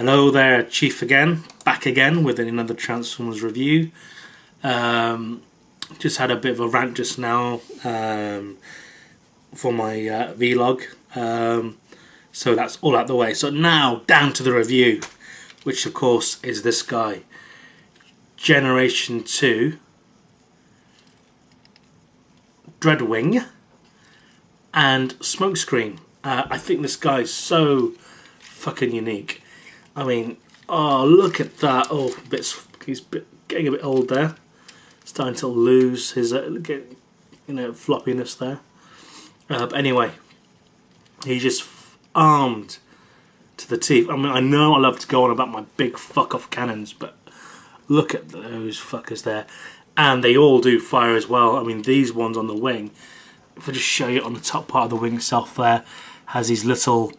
Hello there, Chief again, back again with another Transformers review. Just had a bit of a rant just now for my vlog, so that's all out the way. So now down to the review, which of course is this guy, Generation 2 Dreadwing and Smokescreen. I think this guy is so fucking unique. I mean, oh, look at that. Oh, he's getting a bit old there. Starting to lose his, floppiness there. But anyway, he's just armed to the teeth. I mean, I know I love to go on about my big fuck-off cannons, but look at those fuckers there. And they all do fire as well. I mean, these ones on the wing, if I just show you on the top part of the wing itself there, has these little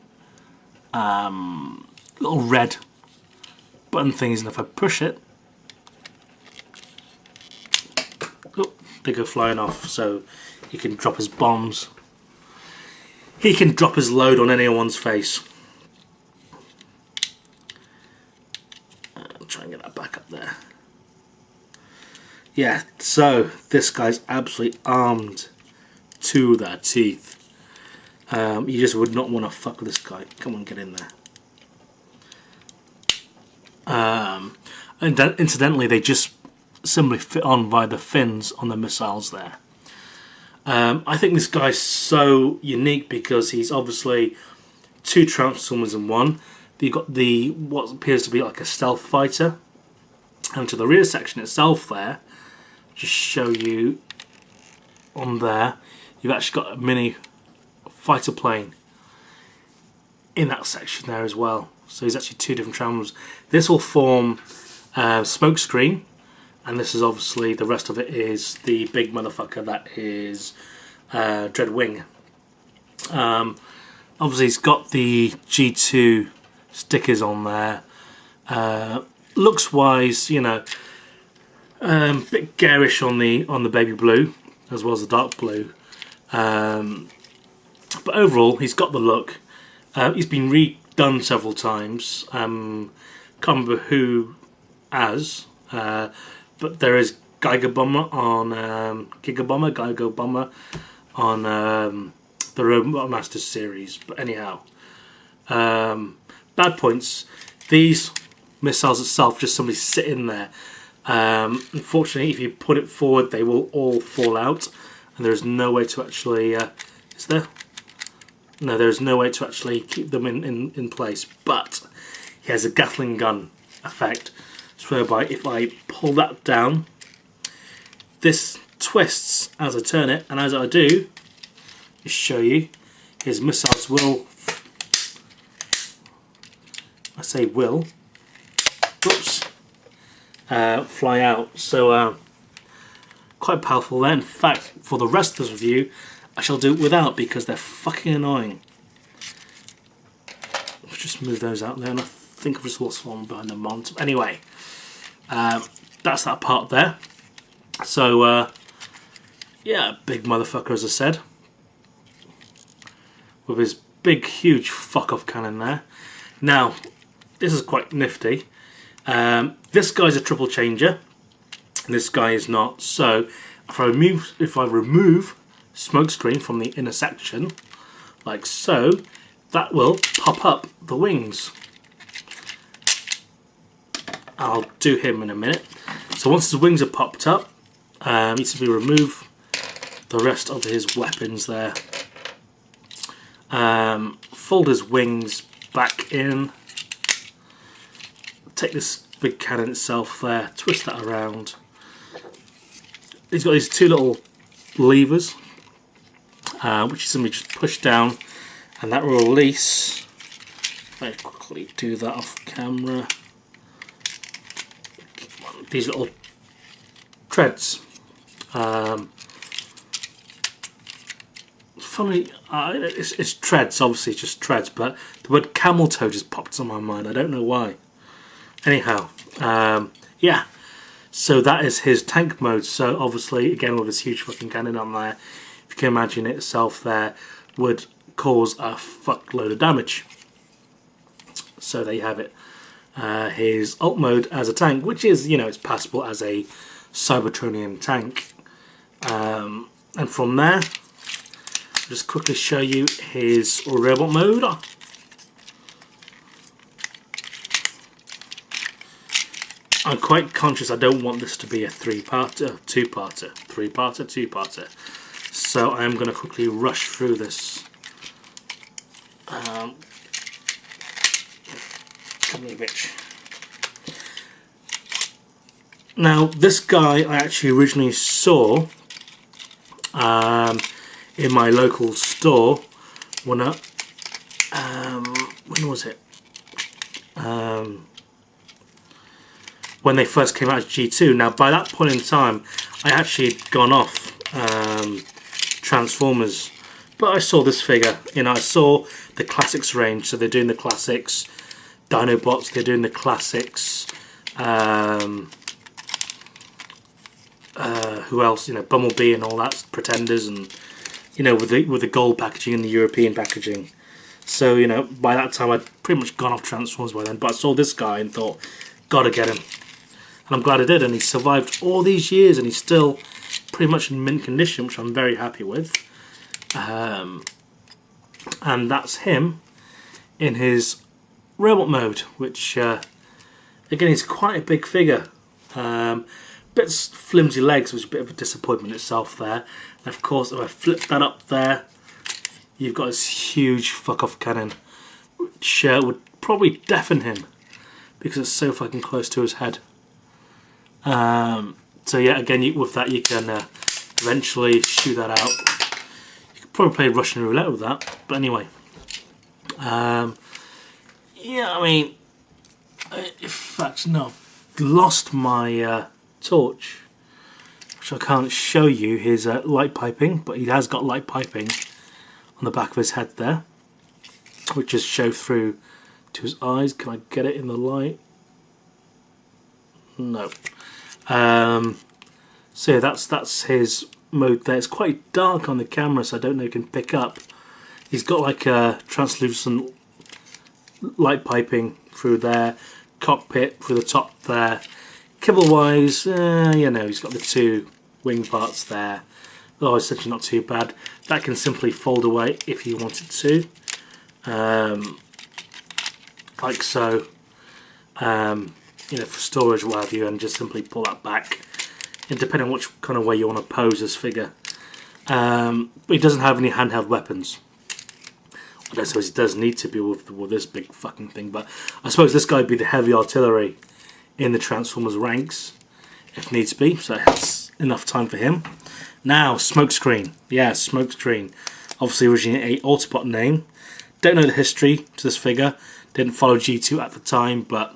red button things, and if I push it, oh, they go flying off, so he can drop his bombs. He can drop his load on anyone's face. I'll try and get that back up there. Yeah, so this guy's absolutely armed to the teeth. You just would not want to fuck with this guy. Come on, get in there. And incidentally, they just simply fit on via the fins on the missiles there. I think this guy's so unique because he's obviously two Transformers in one. You've got what appears to be like a stealth fighter, and to the rear section itself there, just show you on there, you've actually got a mini fighter plane in that section there as well. So he's actually two different Transformers. This will form Smokescreen, and this is obviously, the rest of it is the big motherfucker that is Dreadwing. Obviously he's got the G2 stickers on there. Looks wise, bit garish on the baby blue as well as the dark blue. But overall, he's got the look. He's been redone several times. Can't remember who as, but there is Geiger Bomber on the Robot Masters series. But anyhow, bad points. These missiles itself just simply sit in there. Unfortunately, if you put it forward, they will all fall out, and there is no way to actually. Is there? No, there's no way to actually keep them in place. But he has a Gatling gun effect, so whereby if I pull that down, this twists as I turn it, and as I do, just show you, his missiles will. I say will. Oops. Fly out. So quite powerful there. In fact, for the rest of this review, I shall do it without because they're fucking annoying. Let's just move those out there, and I think I've just lost one behind the monitor. Anyway, that's that part there. So yeah, big motherfucker, as I said, with his big huge fuck off cannon there. Now this is quite nifty. This guy's a triple changer, and this guy is not. So if I remove Smokescreen from the inner section, like so, that will pop up the wings. I'll do him in a minute. So once his wings are popped up, you simply remove the rest of his weapons there. Fold his wings back in. Take this big cannon itself there, twist that around. He's got these two little levers, which you simply just push down, and that will release. Very quickly do that off camera. These little treads. Funny, it's treads. Obviously, it's just treads, but the word camel toe just popped on my mind. I don't know why. Anyhow, yeah. So that is his tank mode. So obviously, again with this huge fucking cannon on there, if you can imagine it itself, there would cause a fuckload of damage. So there you have it. his alt mode as a tank, which is, you know, it's passable as a Cybertronian tank. And from there, I'll just quickly show you his robot mode. I'm quite conscious I don't want this to be a three-parter, two-parter, three-parter, two-parter. So I'm going to quickly rush through this. Come here, bitch. Now, this guy I actually originally saw in my local store when was it? When they first came out as G2. Now, by that point in time, I actually had gone off Transformers, but I saw this figure. You know, I saw the classics range, so they're doing the classics Dinobots, they're doing the classics. Who else? You know, Bumblebee and all that, Pretenders, and you know, with the gold packaging and the European packaging. So you know, by that time I'd pretty much gone off Transformers by then. But I saw this guy and thought, gotta get him. And I'm glad I did, and he survived all these years and he's still pretty much in mint condition, which I'm very happy with. And that's him in his robot mode, which again is quite a big figure. Bit flimsy legs, which is a bit of a disappointment itself there. And of course, if I flip that up there, you've got this huge fuck-off cannon, which would probably deafen him because it's so fucking close to his head. So yeah, again, with that you can eventually shoot that out. You could probably play Russian roulette with that, but anyway. Yeah, I mean, in fact, no, I've lost my torch, which I can't show you his light piping, but he has got light piping on the back of his head there, which just show through to his eyes. Can I get it in the light? No. So yeah, that's his mode there. It's quite dark on the camera, so I don't know if you can pick up. He's got like a translucent light piping through there, cockpit through the top there. Kibble wise, you know, he's got the two wing parts there. Oh, essentially not too bad. That can simply fold away if you wanted to, like so. You know, for storage or what have you, and just simply pull that back. And depending on which kind of way you want to pose this figure. But he doesn't have any handheld weapons. I don't suppose he does need to be with this big fucking thing, but I suppose this guy would be the heavy artillery in the Transformers ranks, if needs be, so that's enough time for him. Now, Smokescreen. Yeah, Smokescreen. Obviously originally a Autobot name. Don't know the history to this figure. Didn't follow G2 at the time, but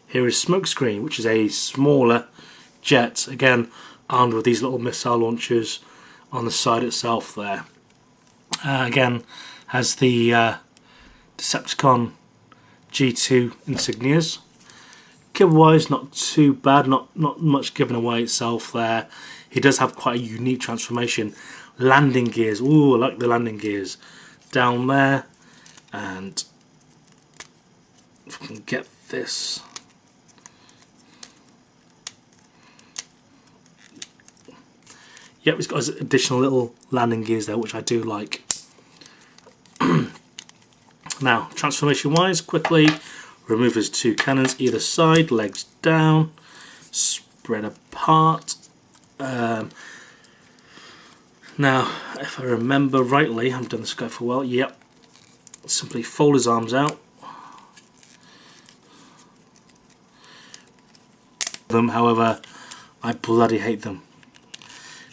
here is Smokescreen, which is a smaller jet, again armed with these little missile launchers on the side itself there. Again, has the Decepticon G2 insignias. Kit-wise, not too bad, not much given away itself there. He does have quite a unique transformation. Landing gears, ooh, I like the landing gears down there. And if I can get this. Yep, he's got his additional little landing gears there, which I do like. Now, transformation wise, quickly remove his two cannons either side, legs down, spread apart. Now, if I remember rightly, I haven't done this guy for a while, yep, simply fold his arms out. However, I bloody hate them.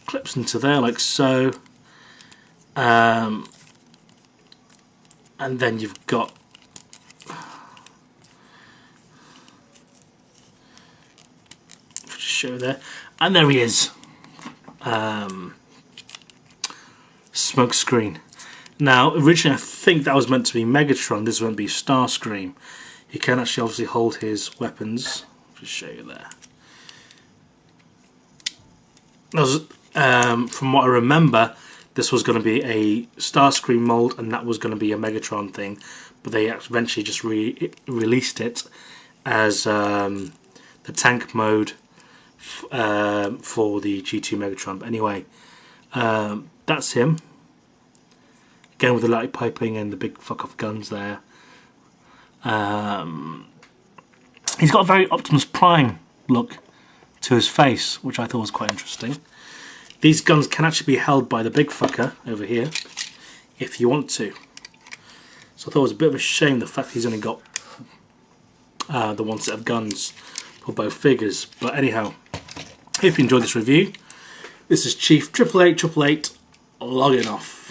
Clips into there like so, and then you've got to show there, and there he is, Smokescreen. Now originally I think that was meant to be Megatron, this won't be Starscream. He can actually obviously hold his weapons. Just show you there. That was, from what I remember, this was going to be a Starscream mold, and that was going to be a Megatron thing, but they eventually just released it as the tank mode for the G2 Megatron. But anyway, that's him. Again with the light piping and the big fuck off guns there. He's got a very Optimus Prime look to his face, which I thought was quite interesting. These guns can actually be held by the big fucker over here, if you want to. So I thought it was a bit of a shame the fact he's only got the one set of guns for both figures. But anyhow, hope you enjoyed this review. This is Chief 88888 logging off.